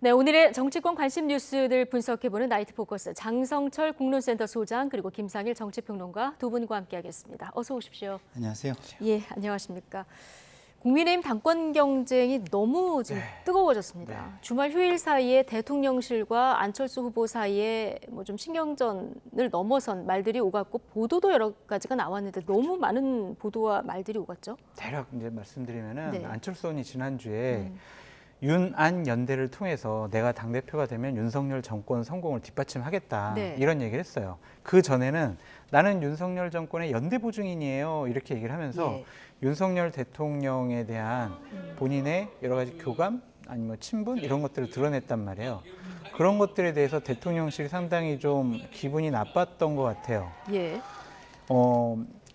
네, 오늘의 정치권 관심 뉴스들 분석해보는 나이트 포커스 장성철 공론센터 소장 그리고 김상일 정치평론가 두 분과 함께하겠습니다. 어서 오십시오. 안녕하세요. 예, 안녕하십니까. 국민의힘 당권 경쟁이 너무 지금 뜨거워졌습니다. 주말 휴일 사이에 대통령실과 안철수 후보 사이에 뭐 좀 신경전을 넘어선 말들이 오갔고 보도도 여러 가지가 나왔는데 너무 많은 보도와 말들이 오갔죠. 대략 이제 말씀드리면은 네. 안철수 의원이 지난주에 윤안 연대를 통해서 내가 당대표가 되면 윤석열 정권 성공을 뒷받침하겠다 네. 이런 얘기를 했어요. 그 전에는 나는 윤석열 정권의 연대 보증인이에요 이렇게 얘기를 하면서 예. 윤석열 대통령에 대한 본인의 여러 가지 교감 아니면 친분 이런 것들을 드러냈단 말이에요. 그런 것들에 대해서 대통령실이 상당히 좀 기분이 나빴던 것 같아요. 예.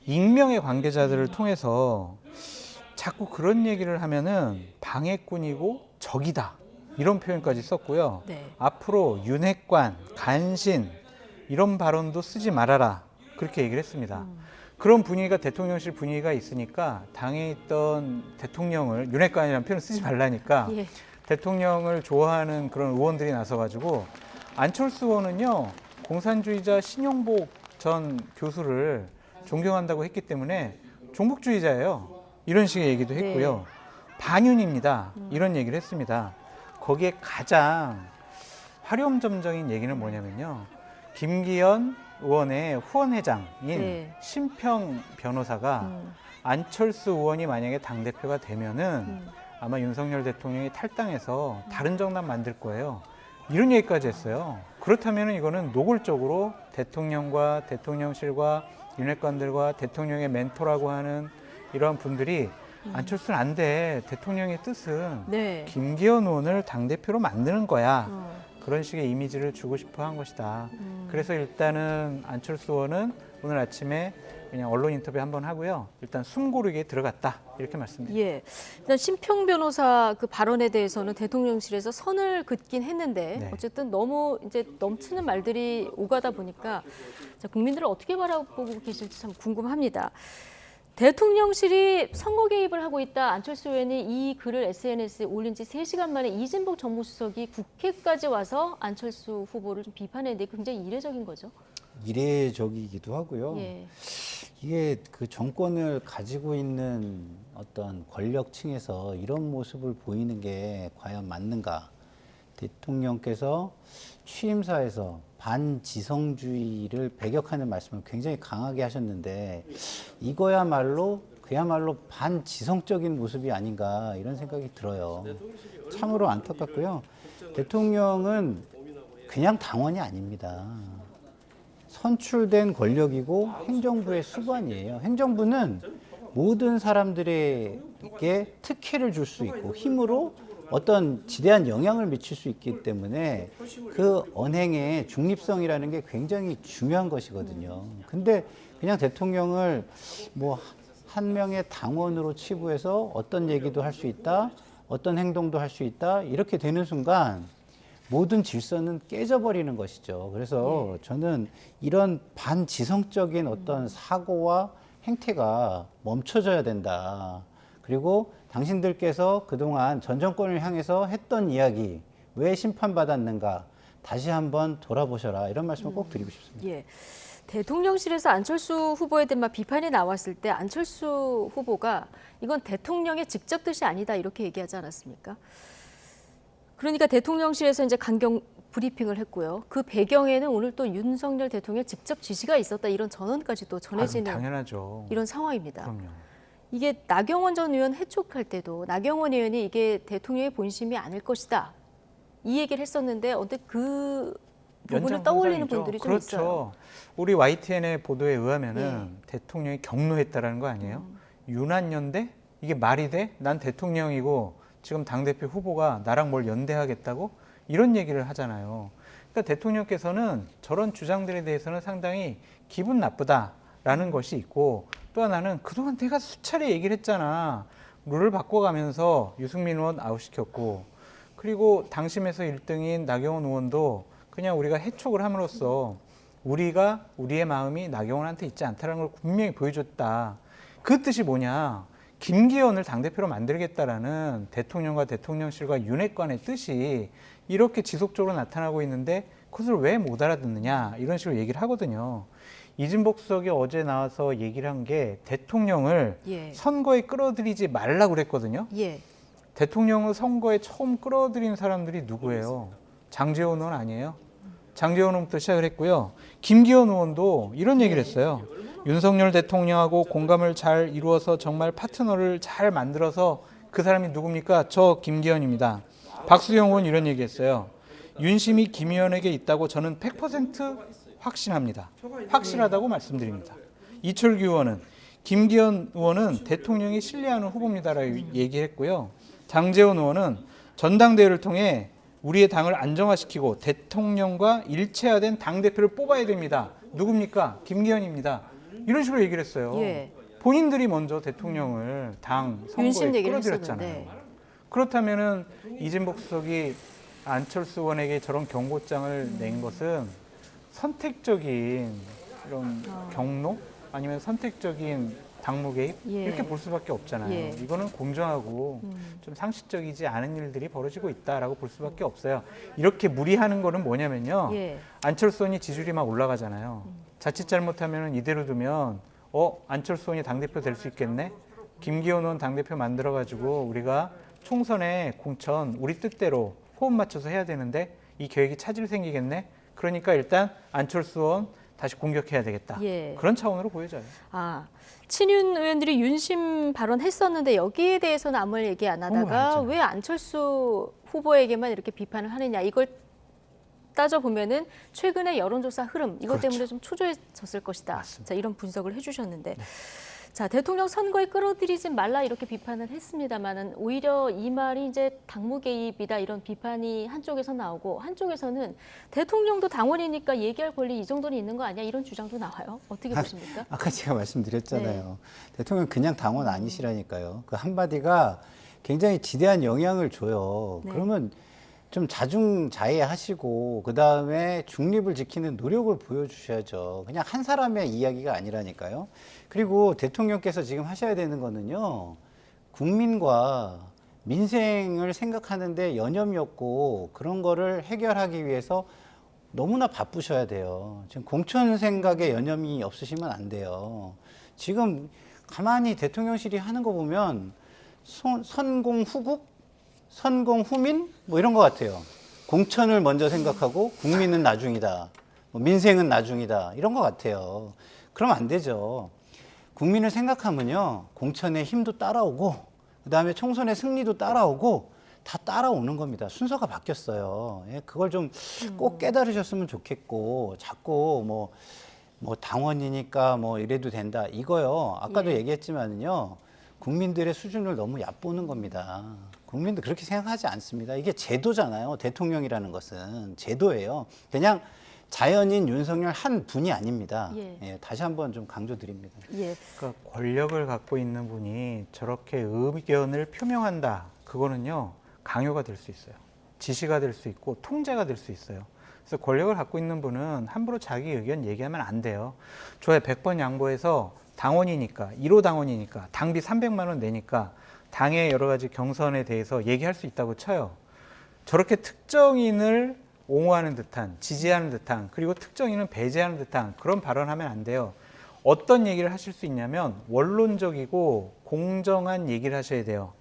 익명의 관계자들을 통해서 자꾸 그런 얘기를 하면은 방해꾼이고 적이다 이런 표현까지 썼고요. 네. 앞으로 윤핵관, 간신 이런 발언도 쓰지 말아라 그렇게 얘기를 했습니다. 그런 분위기가 대통령실 분위기가 있으니까 당에 있던 대통령을 윤핵관이라는 표현을 쓰지 말라니까 예. 대통령을 좋아하는 그런 의원들이 나서가지고 안철수 의원은요 공산주의자 신용복 전 교수를 존경한다고 했기 때문에 종북주의자예요. 이런 식의 얘기도 했고요. 반윤입니다. 이런 얘기를 했습니다. 거기에 가장 화려점적인 얘기는 뭐냐면요. 김기현 의원의 후원회장인 네. 심평 변호사가 안철수 의원이 만약에 당대표가 되면은 아마 윤석열 대통령이 탈당해서 다른 정당 만들 거예요. 이런 얘기까지 했어요. 그렇다면 이거는 노골적으로 대통령과 대통령실과 윤핵관들과 대통령의 멘토라고 하는 이러한 분들이 안철수는 안 돼. 대통령의 뜻은 네. 김기현 의원을 당대표로 만드는 거야. 그런 식의 이미지를 주고 싶어 한 것이다. 그래서 일단은 안철수 의원은 오늘 아침에 그냥 언론 인터뷰 한번 하고요. 일단 숨고르기에 들어갔다. 이렇게 말씀드립니다. 예. 일단 심평 변호사 그 발언에 대해서는 대통령실에서 선을 긋긴 했는데 네. 어쨌든 너무 이제 넘치는 말들이 오가다 보니까 자, 국민들을 어떻게 바라보고 계실지 참 궁금합니다. 대통령실이 선거 개입을 하고 있다. 안철수 의원이 이 글을 SNS에 올린 지 3시간 만에 이진복 정무수석이 국회까지 와서 안철수 후보를 좀 비판했는데 굉장히 이례적인 거죠. 이례적이기도 하고요. 예. 이게 그 정권을 가지고 있는 어떤 권력층에서 이런 모습을 보이는 게 과연 맞는가? 대통령께서 취임사에서 반지성주의를 배격하는 말씀을 굉장히 강하게 하셨는데 그야말로 반지성적인 모습이 아닌가 이런 생각이 들어요. 참으로 안타깝고요. 대통령은 그냥 당원이 아닙니다. 선출된 권력이고 행정부의 수반이에요. 행정부는 모든 사람들에게 특혜를 줄 수 있고 힘으로 어떤 지대한 영향을 미칠 수 있기 때문에 그 언행의 중립성이라는 게 굉장히 중요한 것이거든요. 근데 그냥 대통령을 뭐 한 명의 당원으로 치부해서 어떤 얘기도 할 수 있다, 어떤 행동도 할 수 있다, 이렇게 되는 순간 모든 질서는 깨져버리는 것이죠. 그래서 저는 이런 반지성적인 어떤 사고와 행태가 멈춰져야 된다. 그리고 당신들께서 그동안 전 정권을 향해서 했던 이야기, 왜 심판받았는가, 다시 한번 돌아보셔라. 이런 말씀을 꼭 드리고 싶습니다. 예. 대통령실에서 안철수 후보에 대한 비판이 나왔을 때 안철수 후보가 이건 대통령의 직접 뜻이 아니다 이렇게 얘기하지 않았습니까? 그러니까 대통령실에서 이제 강경 브리핑을 했고요. 그 배경에는 오늘 또 윤석열 대통령의 직접 지시가 있었다 이런 전언까지 또 전해지는 당연하죠. 이런 상황입니다. 그럼요. 이게 나경원 전 의원 해촉할 때도 나경원 의원이 이게 대통령의 본심이 아닐 것이다. 이 얘기를 했었는데 어때 그 부분을 떠올리는 연장선상이죠. 분들이 좀 그렇죠. 있어요. 우리 YTN의 보도에 의하면은 대통령이 경로했다라는 거 아니에요? 윤한연대? 이게 말이 돼? 난 대통령이고 지금 당대표 후보가 나랑 뭘 연대하겠다고? 이런 얘기를 하잖아요. 그러니까 대통령께서는 저런 주장들에 대해서는 상당히 기분 나쁘다라는 것이 있고 또 하나는 그동안 내가 수차례 얘기를 했잖아. 룰을 바꿔가면서 유승민 의원 아웃시켰고 그리고 당심에서 1등인 나경원 의원도 그냥 우리가 해촉을 함으로써 우리의 마음이 나경원한테 있지 않다는 걸 분명히 보여줬다. 그 뜻이 뭐냐? 김기현을 당대표로 만들겠다라는 대통령과 대통령실과 윤핵관의 뜻이 이렇게 지속적으로 나타나고 있는데 그것을 왜 못 알아듣느냐 이런 식으로 얘기를 하거든요. 이진복 수석이 어제 나와서 얘기를 한 게 대통령을 예. 선거에 끌어들이지 말라고 그랬거든요. 예. 대통령을 선거에 처음 끌어들인 사람들이 누구예요? 장제원 의원 아니에요? 장제원 의원부터 시작을 했고요. 김기현 의원도 이런 얘기를 했어요. 윤석열 대통령하고 공감을 잘 이루어서 정말 파트너를 잘 만들어서 그 사람이 누굽니까? 저 김기현입니다. 박수영 의원 이런 얘기했어요. 윤심이 김 의원에게 있다고 저는 100% 확신합니다. 확실하다고 말씀드립니다. 이철규 의원은 김기현 의원은 대통령이 신뢰하는 후보입니다라고 얘기했고요. 장제원 의원은 전당대회를 통해 우리의 당을 안정화시키고 대통령과 일체화된 당대표를 뽑아야 됩니다. 누굽니까? 김기현입니다. 이런 식으로 얘기를 했어요. 예. 본인들이 먼저 대통령을 당 윤심 선거에 얘기를 끌어들였잖아요. 했었는데. 그렇다면은 이진복 수석이 안철수 의원에게 저런 경고장을 낸 것은 선택적인 이런 경로 아니면 선택적인 당무 개입 예. 이렇게 볼 수밖에 없잖아요. 예. 이거는 공정하고 좀 상식적이지 않은 일들이 벌어지고 있다라고 볼 수밖에 없어요. 이렇게 무리하는 거는 뭐냐면요. 예. 안철수 의원이 지지율이 막 올라가잖아요. 자칫 잘못하면 이대로 두면 안철수 의원이 당대표 될 수 있겠네? 김기현 의원 당대표 만들어가지고 우리가 총선에 공천 우리 뜻대로 호흡 맞춰서 해야 되는데 이 계획이 차질 생기겠네? 그러니까 일단 안철수 의원 다시 공격해야 되겠다. 예. 그런 차원으로 보여져요. 아, 친윤 의원들이 윤심 발언했었는데 여기에 대해서는 아무 말 얘기 안 하다가 알죠. 왜 안철수 후보에게만 이렇게 비판을 하느냐 이걸 따져보면은 최근의 여론조사 흐름 이것 그렇죠. 때문에 좀 초조해졌을 것이다. 맞습니다. 자, 이런 분석을 해주셨는데 자, 대통령 선거에 끌어들이지 말라 이렇게 비판을 했습니다만은 오히려 이 말이 이제 당무 개입이다 이런 비판이 한쪽에서 나오고 한쪽에서는 대통령도 당원이니까 얘기할 권리 이 정도는 있는 거 아니야 이런 주장도 나와요. 어떻게 보십니까? 아까 제가 말씀드렸잖아요. 대통령 그냥 당원 아니시라니까요. 그 한마디가 굉장히 지대한 영향을 줘요. 네. 그러면 좀 자중자애하시고 그 다음에 중립을 지키는 노력을 보여주셔야죠. 그냥 한 사람의 이야기가 아니라니까요. 그리고 대통령께서 지금 하셔야 되는 거는요. 국민과 민생을 생각하는데 여념이 없고 그런 거를 해결하기 위해서 너무나 바쁘셔야 돼요. 지금 공천 생각에 여념이 없으시면 안 돼요. 지금 가만히 대통령실이 하는 거 보면 선공후국? 선공후민? 뭐 이런 것 같아요. 공천을 먼저 생각하고 국민은 나중이다. 뭐 민생은 나중이다. 이런 것 같아요. 그러면 안 되죠. 국민을 생각하면요. 공천의 힘도 따라오고 그다음에 총선의 승리도 따라오고 다 따라오는 겁니다. 순서가 바뀌었어요. 예, 그걸 좀 꼭 깨달으셨으면 좋겠고 자꾸 뭐 당원이니까 뭐 이래도 된다. 이거요. 아까도 예. 얘기했지만은요. 국민들의 수준을 너무 얕보는 겁니다. 국민도 그렇게 생각하지 않습니다. 이게 제도잖아요. 대통령이라는 것은 제도예요. 그냥 자연인 윤석열 한 분이 아닙니다. 예. 예, 다시 한번 좀 강조드립니다. 예. 그러니까 권력을 갖고 있는 분이 저렇게 의견을 표명한다. 그거는요. 강요가 될 수 있어요. 지시가 될 수 있고 통제가 될 수 있어요. 그래서 권력을 갖고 있는 분은 함부로 자기 의견 얘기하면 안 돼요. 좋아요. 100번 양보해서 당원이니까 1호 당원이니까 당비 300만 원 내니까 당의 여러 가지 경선에 대해서 얘기할 수 있다고 쳐요. 저렇게 특정인을 옹호하는 듯한 지지하는 듯한 그리고 특정인은 배제하는 듯한 그런 발언하면 안 돼요. 어떤 얘기를 하실 수 있냐면 원론적이고 공정한 얘기를 하셔야 돼요.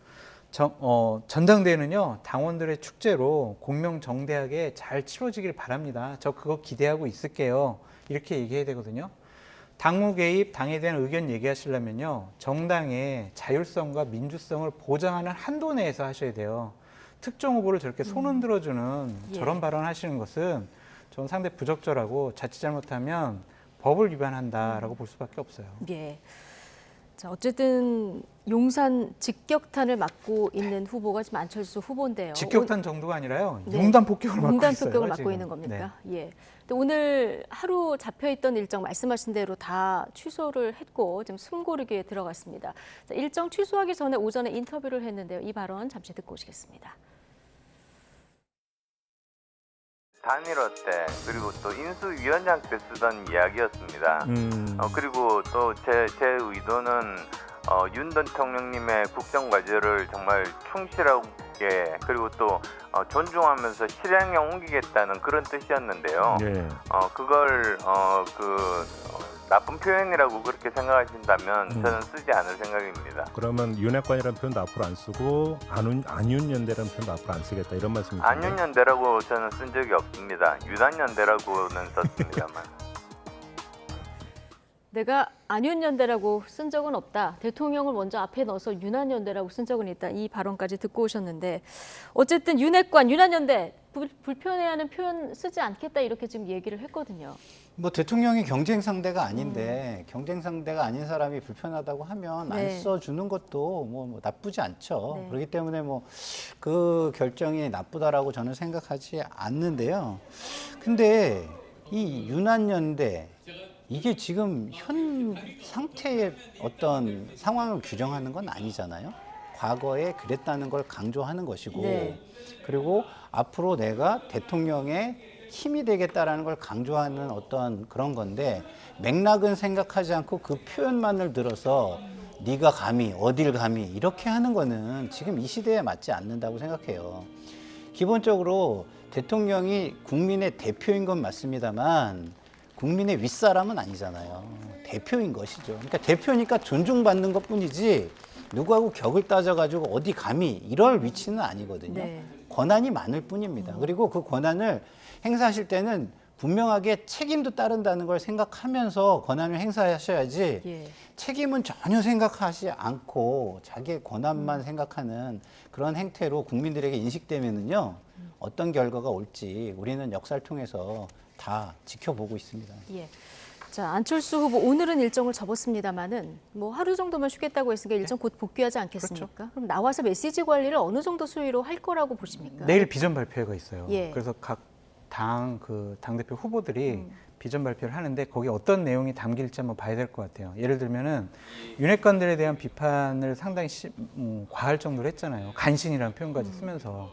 전당대회는요 당원들의 축제로 공명정대하게 잘 치러지길 바랍니다. 저 그거 기대하고 있을게요. 이렇게 얘기해야 되거든요. 당무 개입, 당에 대한 의견 얘기하시려면요. 정당의 자율성과 민주성을 보장하는 한도 내에서 하셔야 돼요. 특정 후보를 저렇게 손 흔들어주는 예. 저런 발언 하시는 것은 좀 상당히 부적절하고 자칫 잘못하면 법을 위반한다라고 볼 수밖에 없어요. 예. 자, 어쨌든 용산 직격탄을 맞고 있는 후보가 지금 안철수 후보인데요. 직격탄 정도가 아니라요. 네. 융단 폭격을 맞고 융단 있어요. 폭격을 맞고 지금. 있는 겁니까? 네. 예. 근데 오늘 하루 잡혀있던 일정 말씀하신 대로 다 취소를 했고 지금 숨고르기에 들어갔습니다. 자, 일정 취소하기 전에 오전에 인터뷰를 했는데요. 이 발언 잠시 듣고 오시겠습니다. 단일화 때 그리고 또 인수위원장 때 쓰던 이야기였습니다. 그리고 또 제 의도는 윤 대통령님의 국정 과제를 정말 충실하게 그리고 또 존중하면서 실행에 옮기겠다는 그런 뜻이었는데요. 예. 그걸 나쁜 표현이라고 그렇게 생각하신다면 저는 쓰지 않을 생각입니다. 그러면 윤핵관이라는 표현도 앞으로 안 쓰고 안윤연대라는 표현도 앞으로 안 쓰겠다 이런 말씀이신가요? 안윤연대라고 저는 쓴 적이 없습니다. 유난연대라고는 썼습니다만. 내가 안윤연대라고 쓴 적은 없다. 대통령을 먼저 앞에 넣어서 윤한연대라고 쓴 적은 있다. 이 발언까지 듣고 오셨는데 어쨌든 윤핵관, 윤한연대 불편해하는 표현 쓰지 않겠다 이렇게 지금 얘기를 했거든요. 뭐 대통령이 경쟁 상대가 아닌데 경쟁 상대가 아닌 사람이 불편하다고 하면 네. 안 써주는 것도 뭐 나쁘지 않죠. 네. 그렇기 때문에 뭐 그 결정이 나쁘다라고 저는 생각하지 않는데요. 근데 이 윤한연대 이게 지금 현 상태의 어떤 상황을 규정하는 건 아니잖아요. 과거에 그랬다는 걸 강조하는 것이고 네. 그리고 앞으로 내가 대통령의 힘이 되겠다라는 걸 강조하는 어떤 그런 건데 맥락은 생각하지 않고 그 표현만을 들어서 네가 감히 어딜 감히 이렇게 하는 거는 지금 이 시대에 맞지 않는다고 생각해요. 기본적으로 대통령이 국민의 대표인 건 맞습니다만 국민의 윗사람은 아니잖아요. 대표인 것이죠. 그러니까 대표니까 존중받는 것뿐이지 누구하고 격을 따져가지고 어디 감히 이럴 위치는 아니거든요. 네. 권한이 많을 뿐입니다. 그리고 그 권한을 행사하실 때는 분명하게 책임도 따른다는 걸 생각하면서 권한을 행사하셔야지 예. 책임은 전혀 생각하지 않고 자기의 권한만 생각하는 그런 행태로 국민들에게 인식되면은요 어떤 결과가 올지 우리는 역사를 통해서 다 지켜보고 있습니다. 예. 자, 안철수 후보 오늘은 일정을 접었습니다만은 뭐 하루 정도만 쉬겠다고 했으니까 일정 곧 복귀하지 않겠습니까? 그렇죠. 그럼 나와서 메시지 관리를 어느 정도 수위로 할 거라고 보십니까? 내일 비전 발표회가 있어요. 예. 그래서 각 당대표 후보들이 비전 발표를 하는데 거기에 어떤 내용이 담길지 한번 봐야 될 것 같아요. 예를 들면은 윤핵관들에 대한 비판을 상당히 과할 정도로 했잖아요. 간신이라는 표현까지 쓰면서.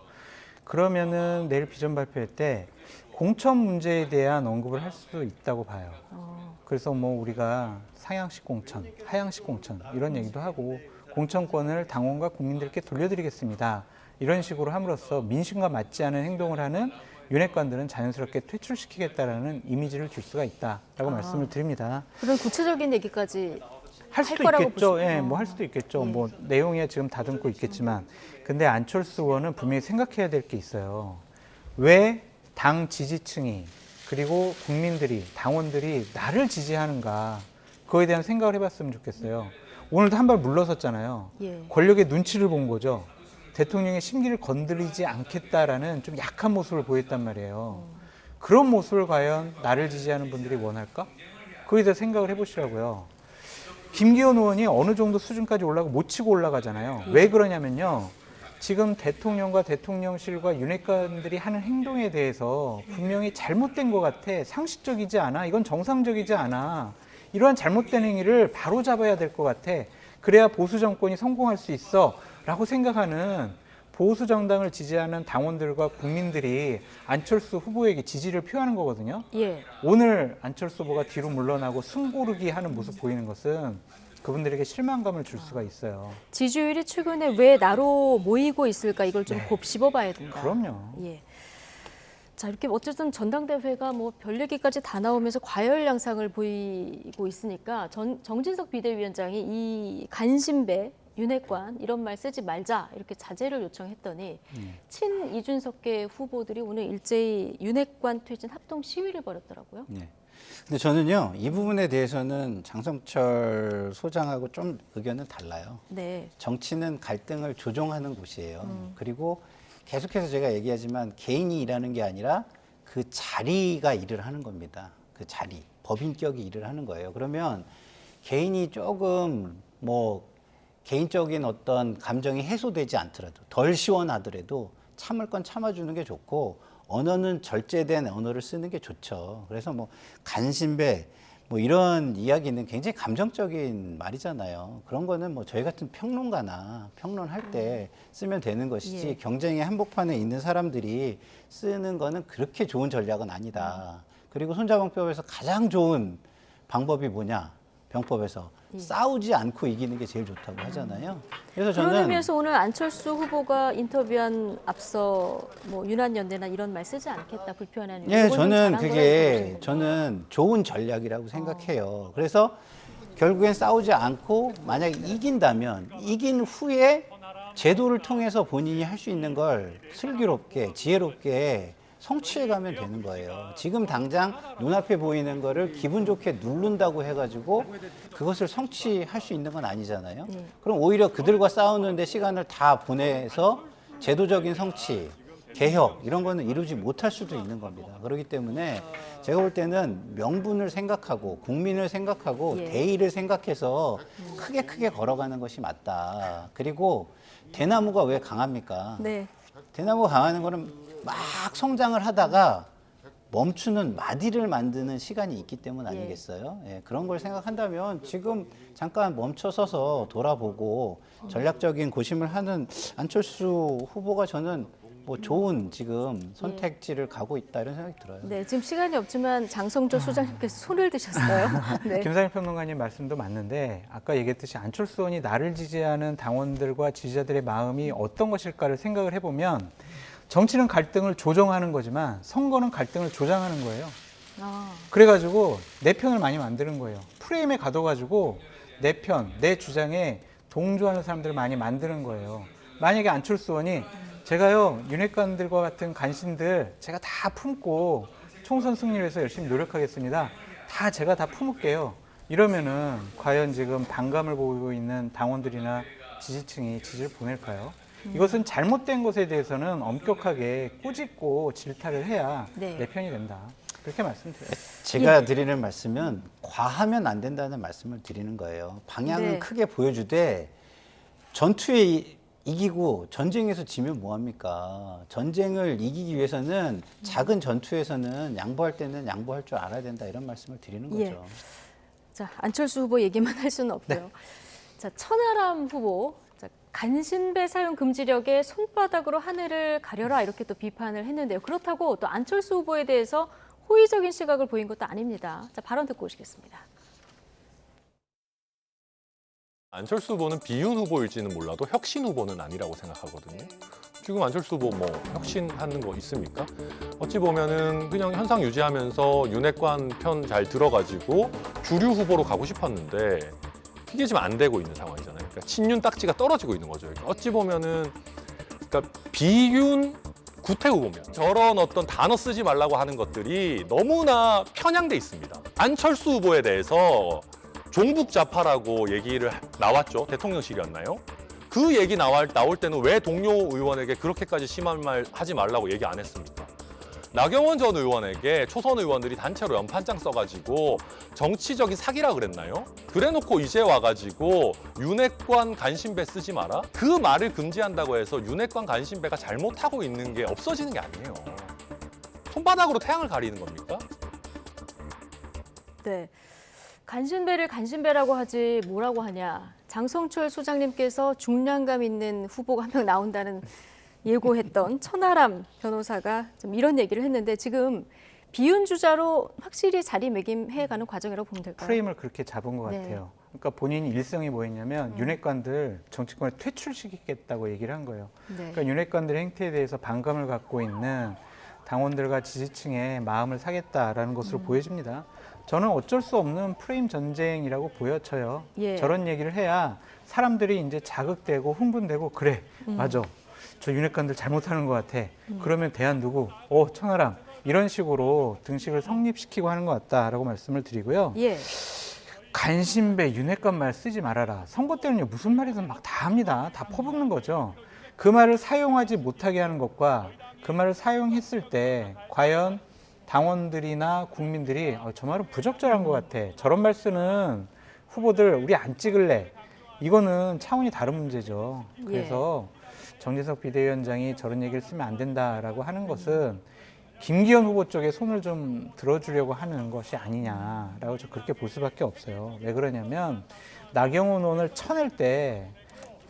그러면은 내일 비전 발표회 때 공천 문제에 대한 언급을 할 수 있다고 봐요. 그래서 뭐 우리가 상향식 공천, 하향식 공천 이런 얘기도 하고 공천권을 당원과 국민들께 돌려드리겠습니다. 이런 식으로 함으로써 민심과 맞지 않은 행동을 하는 윤핵관들은 자연스럽게 퇴출시키겠다라는 이미지를 줄 수가 있다라고 말씀을 드립니다. 그런 구체적인 얘기까지 할 수도 거라고 있겠죠. 보시나요? 예, 뭐 할 수도 있겠죠. 뭐 내용에 지금 다듬고 있겠지만, 근데 안철수 의원은 분명히 생각해야 될 게 있어요. 왜 당 지지층이 그리고 국민들이 당원들이 나를 지지하는가 그거에 대한 생각을 해봤으면 좋겠어요. 오늘도 한 발 물러섰잖아요. 예. 권력의 눈치를 본 거죠. 대통령의 심기를 건드리지 않겠다라는 좀 약한 모습을 보였단 말이에요. 그런 모습을 과연 나를 지지하는 분들이 원할까? 그거에 대해서 생각을 해보시라고요. 김기현 의원이 어느 정도 수준까지 올라가고 못 치고 올라가잖아요. 왜 그러냐면요. 지금 대통령과 대통령실과 윤핵관들이 하는 행동에 대해서 분명히 잘못된 것 같아. 상식적이지 않아. 이건 정상적이지 않아. 이러한 잘못된 행위를 바로 잡아야 될 것 같아. 그래야 보수 정권이 성공할 수 있어. 라고 생각하는 보수 정당을 지지하는 당원들과 국민들이 안철수 후보에게 지지를 표하는 거거든요. 예. 오늘 안철수 후보가 뒤로 물러나고 숨고르기 하는 모습 보이는 것은 그분들에게 실망감을 줄 수가 있어요. 지지율이 최근에 왜 나로 모이고 있을까 이걸 좀 곱씹어봐야 된다. 그럼요. 예. 자, 이렇게 어쨌든 전당대회가 뭐 별 얘기까지 다 나오면서 과열 양상을 보이고 있으니까 정진석 비대위원장이 이 간신배 윤핵관 이런 말 쓰지 말자 이렇게 자제를 요청했더니 친 이준석계 후보들이 오늘 일제히 윤핵관 퇴진 합동 시위를 벌였더라고요. 네. 근데 저는요 이 부분에 대해서는 장성철 소장하고 좀 의견은 달라요. 네. 정치는 갈등을 조종하는 곳이에요. 그리고 계속해서 제가 얘기하지만 개인이 일하는 게 아니라 그 자리가 일을 하는 겁니다. 그 자리, 법인격이 일을 하는 거예요. 그러면 개인이 조금 뭐 개인적인 어떤 감정이 해소되지 않더라도 덜 시원하더라도 참을 건 참아주는 게 좋고 언어는 절제된 언어를 쓰는 게 좋죠. 그래서 뭐 간신배 뭐 이런 이야기는 굉장히 감정적인 말이잖아요. 그런 거는 뭐 저희 같은 평론가나 평론할 때 쓰면 되는 것이지 예. 경쟁의 한복판에 있는 사람들이 쓰는 거는 그렇게 좋은 전략은 아니다. 그리고 손자방법에서 가장 좋은 방법이 뭐냐? 병법에서 예. 싸우지 않고 이기는 게 제일 좋다고 하잖아요. 그래서 그런 저는 의미에서 오늘 안철수 후보가 인터뷰한 앞서 뭐 유난연대나 이런 말 쓰지 않겠다 불편한. 예, 이건 좀 저는 잘한 거라고 그게 보시는 저는 좋은 전략이라고 생각해요. 그래서 결국엔 싸우지 않고 만약에 이긴다면 이긴 후에 제도를 통해서 본인이 할 수 있는 걸 슬기롭게 지혜롭게 성취해 가면 되는 거예요. 지금 당장 눈앞에 보이는 거를 기분 좋게 누른다고 해가지고 그것을 성취할 수 있는 건 아니잖아요. 네. 그럼 오히려 그들과 싸우는데 시간을 다 보내서 제도적인 성취, 개혁 이런 거는 이루지 못할 수도 있는 겁니다. 그렇기 때문에 제가 볼 때는 명분을 생각하고 국민을 생각하고 예. 대의를 생각해서 크게 걸어가는 것이 맞다. 그리고 대나무가 왜 강합니까? 네. 대나무가 강하는 거는 막 성장을 하다가 멈추는 마디를 만드는 시간이 있기 때문 아니겠어요? 예, 그런 걸 생각한다면 지금 잠깐 멈춰서서 돌아보고 전략적인 고심을 하는 안철수 후보가 저는 뭐 좋은 지금 선택지를 가고 있다 이런 생각이 들어요. 네, 지금 시간이 없지만 장성조 소장님께서 손을 드셨어요. 네. 김상일 평론가님 말씀도 맞는데 아까 얘기했듯이 안철수 의원이 나를 지지하는 당원들과 지지자들의 마음이 어떤 것일까를 생각을 해보면 정치는 갈등을 조정하는 거지만 선거는 갈등을 조장하는 거예요. 아, 그래가지고 내 편을 많이 만드는 거예요. 프레임에 가둬가지고 내 편, 내 주장에 동조하는 사람들을 많이 만드는 거예요. 만약에 안철수 의원이 제가요 윤핵관들과 같은 간신들 제가 다 품고 총선 승리를 위해서 열심히 노력하겠습니다. 제가 다 품을게요. 이러면은 과연 지금 반감을 보이고 있는 당원들이나 지지층이 지지를 보낼까요? 이것은 잘못된 것에 대해서는 엄격하게 꾸짖고 질타를 해야 네. 내 편이 된다. 그렇게 말씀드려요. 제가 드리는 말씀은 과하면 안 된다는 말씀을 드리는 거예요. 방향은 네. 크게 보여주되 전투에 이기고 전쟁에서 지면 뭐합니까? 전쟁을 이기기 위해서는 작은 전투에서는 양보할 때는 양보할 줄 알아야 된다 이런 말씀을 드리는 예. 거죠. 자 안철수 후보 얘기만 할 수는 없고요. 네. 자 천하람 후보, 자, 간신배 사용 금지력에 손바닥으로 하늘을 가려라 이렇게 또 비판을 했는데요. 그렇다고 또 안철수 후보에 대해서 호의적인 시각을 보인 것도 아닙니다. 자 발언 듣고 오시겠습니다. 안철수 후보는 비윤 후보일지는 몰라도 혁신 후보는 아니라고 생각하거든요. 지금 안철수 후보 뭐 혁신하는 거 있습니까? 어찌 보면은 그냥 현상 유지하면서 윤핵관 편 잘 들어가지고 주류 후보로 가고 싶었는데 이게 지금 안 되고 있는 상황이잖아요. 그러니까 친윤 딱지가 떨어지고 있는 거죠. 그러니까 어찌 보면은 그러니까 비윤 구태 후보입니다. 저런 어떤 단어 쓰지 말라고 하는 것들이 너무나 편향돼 있습니다. 안철수 후보에 대해서 종북좌파라고 얘기를 나왔죠. 대통령실이었나요? 그 얘기 나올 때는 왜 동료 의원에게 그렇게까지 심한 말 하지 말라고 얘기 안 했습니까? 나경원 전 의원에게 초선 의원들이 단체로 연판장 써가지고 정치적인 사기라 그랬나요? 그래놓고 이제 와가지고 윤핵관 간신배 쓰지 마라? 그 말을 금지한다고 해서 윤핵관 간신배가 잘못하고 있는 게 없어지는 게 아니에요. 손바닥으로 태양을 가리는 겁니까? 네. 간신배를 간신배라고 하지 뭐라고 하냐. 장성철 소장님께서 중량감 있는 후보가 한 명 나온다는 예고했던 천하람 변호사가 좀 이런 얘기를 했는데 지금 비윤 주자로 확실히 자리매김해가는 과정이라고 보면 될까요? 프레임을 그렇게 잡은 것 네. 같아요. 그러니까 본인 일성이 뭐였냐면 윤핵관들 정치권에 퇴출시키겠다고 얘기를 한 거예요. 네. 그러니까 윤핵관들의 행태에 대해서 반감을 갖고 있는 당원들과 지지층의 마음을 사겠다라는 것으로 보여집니다. 저는 어쩔 수 없는 프레임 전쟁이라고 보여져요. 예. 저런 얘기를 해야 사람들이 이제 자극되고 흥분되고 그래, 맞아. 저 윤핵관들 잘못하는 것 같아. 그러면 대안 누구? 천하람. 이런 식으로 등식을 성립시키고 하는 것 같다라고 말씀을 드리고요. 예. 간신배, 윤핵관 말 쓰지 말아라. 선거 때는요, 무슨 말이든 막 다 합니다. 다 퍼붓는 거죠. 그 말을 사용하지 못하게 하는 것과 그 말을 사용했을 때 과연 당원들이나 국민들이 저 말은 부적절한 것 같아. 저런 말 쓰는 후보들 우리 안 찍을래. 이거는 차원이 다른 문제죠. 그래서 정진석 비대위원장이 저런 얘기를 쓰면 안 된다라고 하는 것은 김기현 후보 쪽에 손을 좀 들어주려고 하는 것이 아니냐라고 저 그렇게 볼 수밖에 없어요. 왜 그러냐면 나경원 의원을 쳐낼 때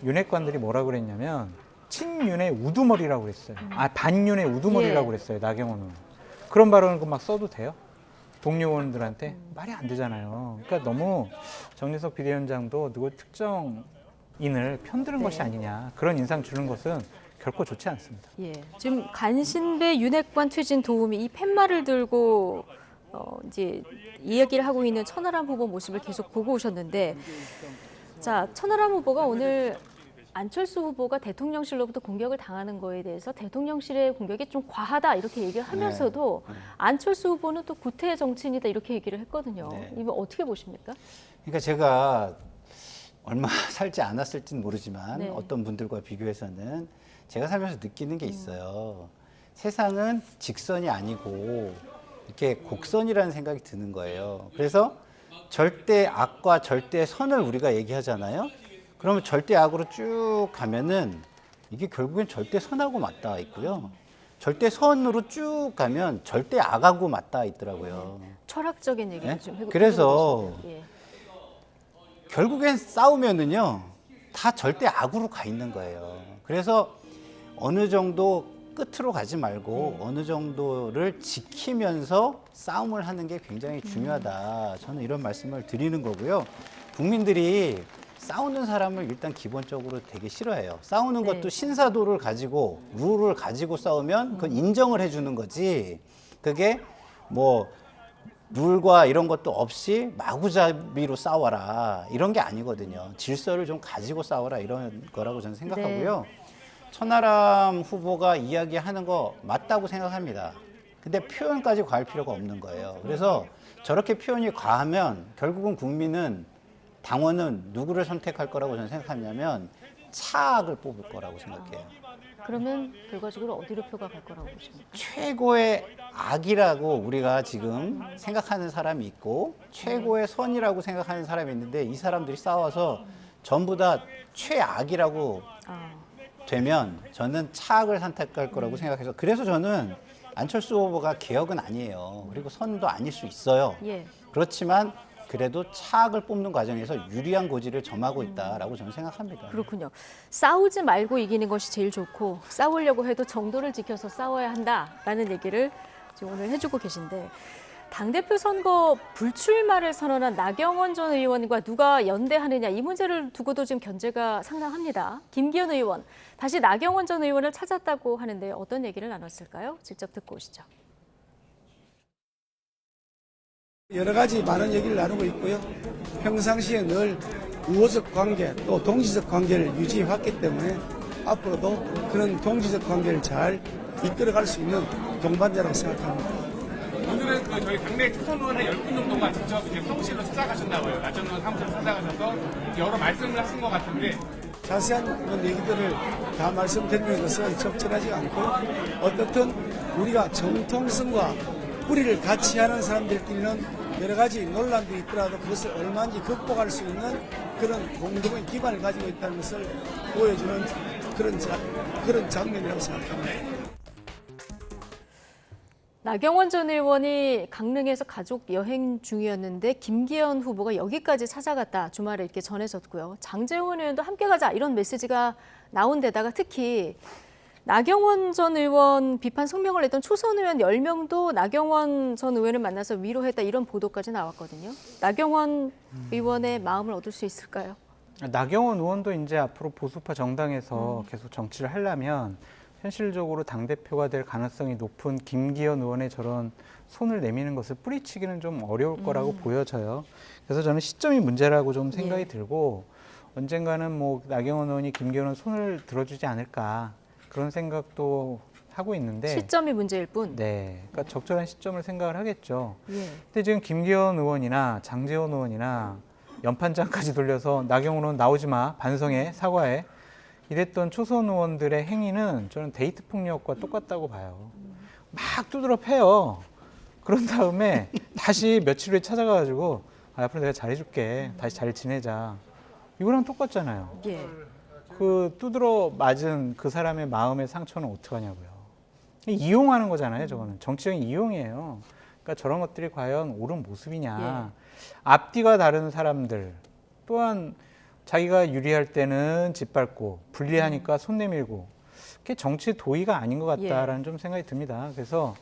윤핵관들이 뭐라고 그랬냐면 친윤의 우두머리라고 그랬어요. 반윤의 우두머리라고 그랬어요. 나경원 의원. 그런 발언을 막 써도 돼요? 동료 의원들한테 말이 안 되잖아요. 그러니까 너무 정진석 비대위원장도 누구 특정인을 편드는 네. 것이 아니냐, 그런 인상 주는 것은 결코 좋지 않습니다. 예. 지금 간신배 윤핵관 퇴진 도우미 이 팻말을 들고 이제 이야기를 하고 있는 천하람 후보 모습을 계속 보고 오셨는데, 자, 천하람 후보가 오늘 안철수 후보가 대통령실로부터 공격을 당하는 거에 대해서 대통령실의 공격이 좀 과하다 이렇게 얘기를 하면서도 안철수 후보는 또 구태 정치인이다 이렇게 얘기를 했거든요. 네. 이거 어떻게 보십니까? 그러니까 제가 얼마 살지 않았을지는 모르지만 네. 어떤 분들과 비교해서는 제가 살면서 느끼는 게 있어요. 세상은 직선이 아니고 이렇게 곡선이라는 생각이 드는 거예요. 그래서 절대 악과 절대 선을 우리가 얘기하잖아요. 그러면 절대 악으로 쭉 가면은 이게 결국엔 절대 선하고 맞닿아 있고요. 절대 선으로 쭉 가면 절대 악하고 맞닿아 있더라고요. 철학적인 얘기를 네? 좀 해보시죠. 그래서 예. 결국엔 싸우면은요, 다 절대 악으로 가 있는 거예요. 그래서 어느 정도 끝으로 가지 말고 어느 정도를 지키면서 싸움을 하는 게 굉장히 중요하다. 저는 이런 말씀을 드리는 거고요. 국민들이 싸우는 사람을 일단 기본적으로 되게 싫어해요. 싸우는 네. 것도 신사도를 가지고 룰을 가지고 싸우면 그건 인정을 해주는 거지. 그게 뭐 룰과 이런 것도 없이 마구잡이로 싸워라 이런 게 아니거든요. 질서를 좀 가지고 싸워라 이런 거라고 저는 생각하고요. 천하람 후보가 이야기하는 거 맞다고 생각합니다. 근데 표현까지 과할 필요가 없는 거예요. 그래서 저렇게 표현이 과하면 결국은 국민은 당원은 누구를 선택할 거라고 저는 생각하냐면 차악을 뽑을 거라고 생각해요. 그러면 결과적으로 어디로 표가 갈 거라고 보십니까? 최고의 악이라고 우리가 지금 생각하는 사람이 있고 최고의 선이라고 생각하는 사람이 있는데 이 사람들이 싸워서 전부 다 최악이라고 되면 저는 차악을 선택할 거라고 생각해서 그래서 저는 안철수 후보가 개혁은 아니에요. 그리고 선도 아닐 수 있어요. 예. 그렇지만 그래도 차악을 뽑는 과정에서 유리한 고지를 점하고 있다라고 저는 생각합니다. 그렇군요. 싸우지 말고 이기는 것이 제일 좋고 싸우려고 해도 정도를 지켜서 싸워야 한다라는 얘기를 지금 오늘 해주고 계신데, 당대표 선거 불출마를 선언한 나경원 전 의원과 누가 연대하느냐 이 문제를 두고도 지금 견제가 상당합니다. 김기현 의원, 다시 나경원 전 의원을 찾았다고 하는데 어떤 얘기를 나눴을까요? 직접 듣고 오시죠. 여러 가지 많은 얘기를 나누고 있고요. 평상시에 늘 우호적 관계 또 동지적 관계를 유지해왔기 때문에 앞으로도 그런 동지적 관계를 잘 이끌어갈 수 있는 동반자라고 생각합니다. 오늘은 저희 당내 초선 의원 한 10분 정도가 직접 이제 통실로 찾아가셨나봐요. 나전 의원 사무실로 찾아가셔서 여러 말씀을 하신 것 같은데 자세한 그런 얘기들을 다 말씀드리는 것은 적절하지 않고 어떻든 우리가 정통성과 뿌리를 같이 하는 사람들끼리는 여러 가지 논란도 있더라도 그것을 얼마든지 극복할 수 있는 그런 공동의 기반을 가지고 있다는 것을 보여주는 그런 장면이라고 생각합니다. 나경원 전 의원이 강릉에서 가족 여행 중이었는데 김기현 후보가 여기까지 찾아갔다 주말에 이렇게 전해졌고요. 장제원 의원도 함께 가자 이런 메시지가 나온 데다가 특히 나경원 전 의원 비판 성명을 냈던 초선 의원 10명도 나경원 전 의원을 만나서 위로했다 이런 보도까지 나왔거든요. 나경원 의원의 마음을 얻을 수 있을까요? 나경원 의원도 이제 앞으로 보수파 정당에서 계속 정치를 하려면 현실적으로 당대표가 될 가능성이 높은 김기현 의원의 저런 손을 내미는 것을 뿌리치기는 좀 어려울 거라고 보여져요. 그래서 저는 시점이 문제라고 좀 생각이 들고 언젠가는 뭐 나경원 의원이 김기현 의원 손을 들어주지 않을까 그런 생각도 하고 있는데 시점이 문제일 뿐. 네, 그러니까 적절한 시점을 생각을 하겠죠. 예. 근데 지금 김기현 의원이나 장제원 의원이나 연판장까지 돌려서 나경원 의원 나오지 마, 반성해, 사과해 이랬던 초선 의원들의 행위는 저는 데이트 폭력과 똑같다고 봐요. 막 두드러 패요. 그런 다음에 다시 며칠 후에 찾아가가지고 앞으로 내가 잘해줄게. 다시 잘 지내자. 이거랑 똑같잖아요. 예. 그 두드러 맞은 그 사람의 마음의 상처는 어떡하냐고요. 이용하는 거잖아요. 저거는 정치적인 이용이에요. 그러니까 저런 것들이 과연 옳은 모습이냐. 앞뒤가 다른 사람들 또한 자기가 유리할 때는 짓밟고 불리하니까 손 내밀고 그게 정치 도의가 아닌 것 같다라는 좀 생각이 듭니다. 그래서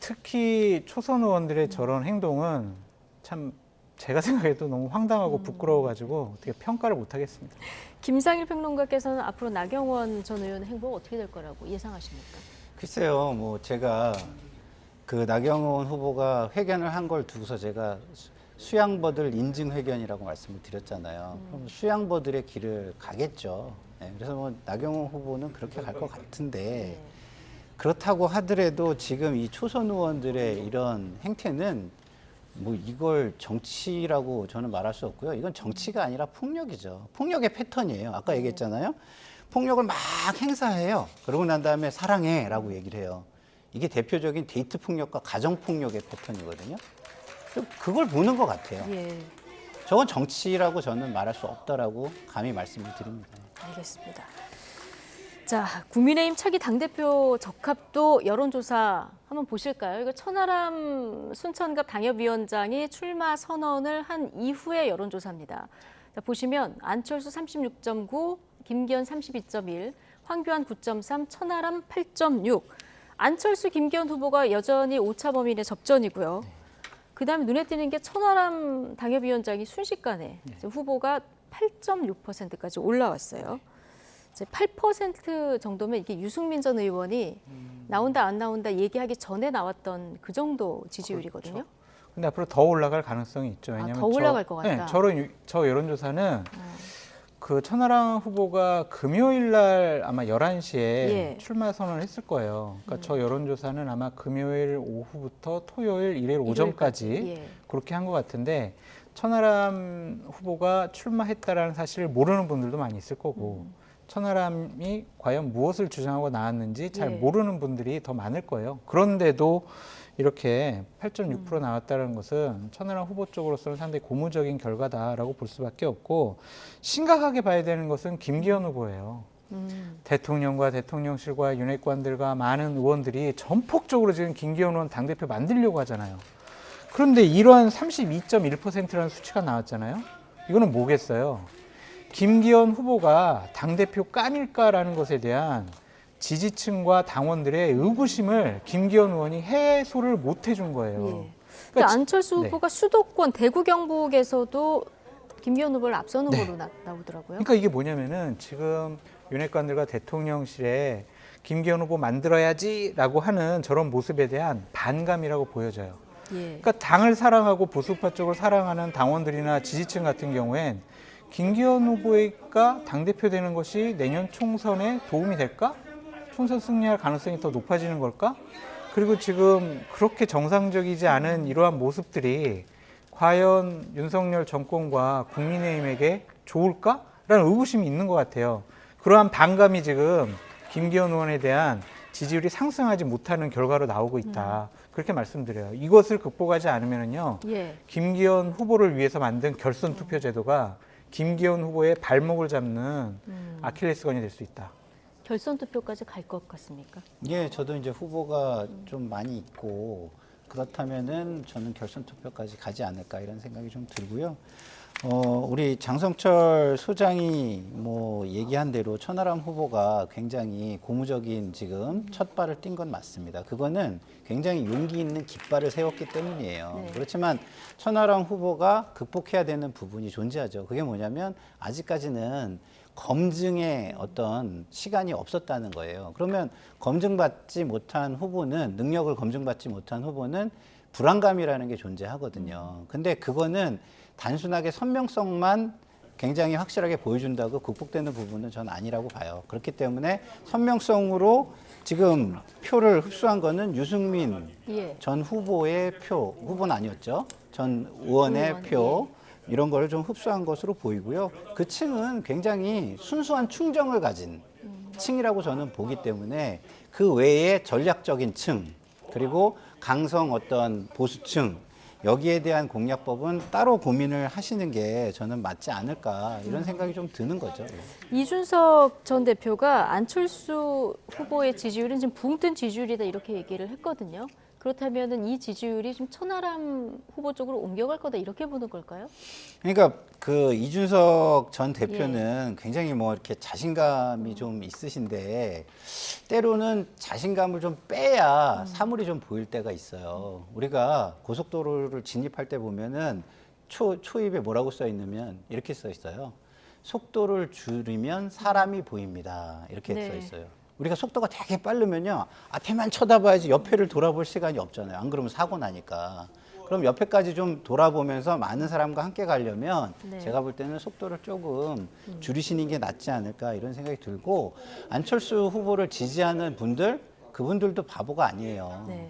특히 초선 의원들의 저런 행동은 참 제가 생각해도 너무 황당하고 부끄러워가지고 어떻게 평가를 못 하겠습니다. 김상일 평론가께서는 앞으로 나경원 전 의원의 행보가 어떻게 될 거라고 예상하십니까? 글쎄요, 뭐 제가 그 나경원 후보가 회견을 한 걸 두고서 제가 수양버들 인증 회견이라고 말씀을 드렸잖아요. 그럼 수양버들의 길을 가겠죠. 네, 그래서 뭐 나경원 후보는 그렇게 갈 것 같은데 그렇다고 하더라도 지금 이 초선 의원들의 이런 행태는 뭐 이걸 정치라고 저는 말할 수 없고요. 이건 정치가 아니라 폭력이죠. 폭력의 패턴이에요. 아까 얘기했잖아요. 폭력을 막 행사해요. 그러고 난 다음에 사랑해라고 얘기를 해요. 이게 대표적인 데이트 폭력과 가정 폭력의 패턴이거든요. 그걸 보는 것 같아요. 예, 저건 정치라고 저는 말할 수 없다라고 감히 말씀을 드립니다. 알겠습니다. 자, 국민의힘 차기 당대표 적합도 여론조사 한번 보실까요? 이거 천하람 순천갑 당협위원장이 출마 선언을 한 이후의 여론조사입니다. 자, 보시면 안철수 36.9, 김기현 32.1, 황교안 9.3, 천하람 8.6. 안철수, 김기현 후보가 여전히 오차 범위 내 접전이고요. 그다음에 눈에 띄는 게 천하람 당협위원장이 순식간에 지금 후보가 8.6%까지 올라왔어요. 이제 8% 정도면 이게 유승민 전 의원이 나온다 안 나온다 얘기하기 전에 나왔던 그 정도 지지율이거든요. 근데 앞으로 더 올라갈 가능성이 있죠. 왜냐하면 더 올라갈 것 같다. 네, 저 여론조사는 그 천하람 후보가 금요일 날 아마 11시에 예. 출마 선언을 했을 거예요. 그러니까 저 여론조사는 아마 금요일 오후부터 토요일, 일요일 오전까지 예. 그렇게 한 것 같은데 천하람 후보가 출마했다라는 사실을 모르는 분들도 많이 있을 거고 천하람이 과연 무엇을 주장하고 나왔는지 잘 예. 모르는 분들이 더 많을 거예요. 그런데도 이렇게 8.6% 나왔다는 것은 천하람 후보 쪽으로서는 상당히 고무적인 결과다라고 볼 수밖에 없고 심각하게 봐야 되는 것은 김기현 후보예요. 대통령과 대통령실과 윤핵관들과 많은 의원들이 전폭적으로 지금 김기현 의원 당대표 만들려고 하잖아요. 그런데 이러한 32.1%라는 수치가 나왔잖아요. 이거는 뭐겠어요? 김기현 후보가 당대표 깜일까라는 것에 대한 지지층과 당원들의 의구심을 김기현 의원이 해소를 못 해준 거예요. 예. 그러니까 안철수 네. 후보가 수도권 대구 경북에서도 김기현 후보를 앞서는 걸로 나오더라고요. 그러니까 이게 뭐냐면은 지금 윤핵관들과 대통령실에 김기현 후보 만들어야지라고 하는 저런 모습에 대한 반감이라고 보여져요. 예. 그러니까 당을 사랑하고 보수파 쪽을 사랑하는 당원들이나 지지층 같은 경우엔 김기현 후보가 당대표 되는 것이 내년 총선에 도움이 될까? 총선 승리할 가능성이 더 높아지는 걸까? 그리고 지금 그렇게 정상적이지 않은 이러한 모습들이 과연 윤석열 정권과 국민의힘에게 좋을까? 라는 의구심이 있는 것 같아요. 그러한 반감이 지금 김기현 의원에 대한 지지율이 상승하지 못하는 결과로 나오고 있다. 그렇게 말씀드려요. 이것을 극복하지 않으면요, 예. 김기현 후보를 위해서 만든 결선 투표 제도가 김기현 후보의 발목을 잡는 아킬레스건이 될 수 있다. 결선 투표까지 갈 것 같습니까? 예, 저도 이제 후보가 좀 많이 있고 그렇다면은 저는 결선 투표까지 가지 않을까 이런 생각이 좀 들고요. 우리 장성철 소장이 뭐 얘기한 대로 천하람 후보가 굉장히 고무적인 지금 첫 발을 띈 건 맞습니다. 그거는 굉장히 용기 있는 깃발을 세웠기 때문이에요. 네. 그렇지만 천하람 후보가 극복해야 되는 부분이 존재하죠. 그게 뭐냐면 아직까지는 검증의 어떤 시간이 없었다는 거예요. 그러면 검증받지 못한 후보는, 능력을 검증받지 못한 후보는 불안감이라는 게 존재하거든요. 근데 그거는 단순하게 선명성만 굉장히 확실하게 보여준다고 극복되는 부분은 저는 아니라고 봐요. 그렇기 때문에 선명성으로 지금 표를 흡수한 거는 유승민 예. 전 후보의 표, 후보는 아니었죠. 전 의원의 의원, 표, 이런 거를 좀 흡수한 것으로 보이고요. 그 층은 굉장히 순수한 충정을 가진 층이라고 저는 보기 때문에 그 외에 전략적인 층, 그리고 강성 어떤 보수층, 여기에 대한 공략법은 따로 고민을 하시는 게 저는 맞지 않을까 이런 생각이 좀 드는 거죠. 이준석 전 대표가 안철수 후보의 지지율은 지금 붕 뜬 지지율이다 이렇게 얘기를 했거든요. 그렇다면은 이 지지율이 좀 천하람 후보 쪽으로 옮겨갈 거다 이렇게 보는 걸까요? 그러니까 그 이준석 전 대표는 굉장히 뭐 이렇게 자신감이 좀 있으신데 때로는 자신감을 좀 빼야 사물이 좀 보일 때가 있어요. 우리가 고속도로를 진입할 때 보면은 초입에 뭐라고 써 있냐면 이렇게 써 있어요. 속도를 줄이면 사람이 보입니다. 이렇게 네. 써 있어요. 우리가 속도가 되게 빠르면요. 앞에만 쳐다봐야지 옆에를 돌아볼 시간이 없잖아요. 안 그러면 사고 나니까. 그럼 옆에까지 좀 돌아보면서 많은 사람과 함께 가려면 네. 제가 볼 때는 속도를 조금 줄이시는 게 낫지 않을까 이런 생각이 들고 안철수 후보를 지지하는 분들 그분들도 바보가 아니에요. 네.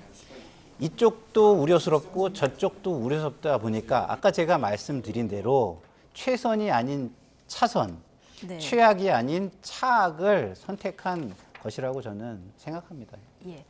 이쪽도 우려스럽고 저쪽도 우려스럽다 보니까 아까 제가 말씀드린 대로 최선이 아닌 차선, 네. 최악이 아닌 차악을 선택한 것이라고 저는 생각합니다. 예.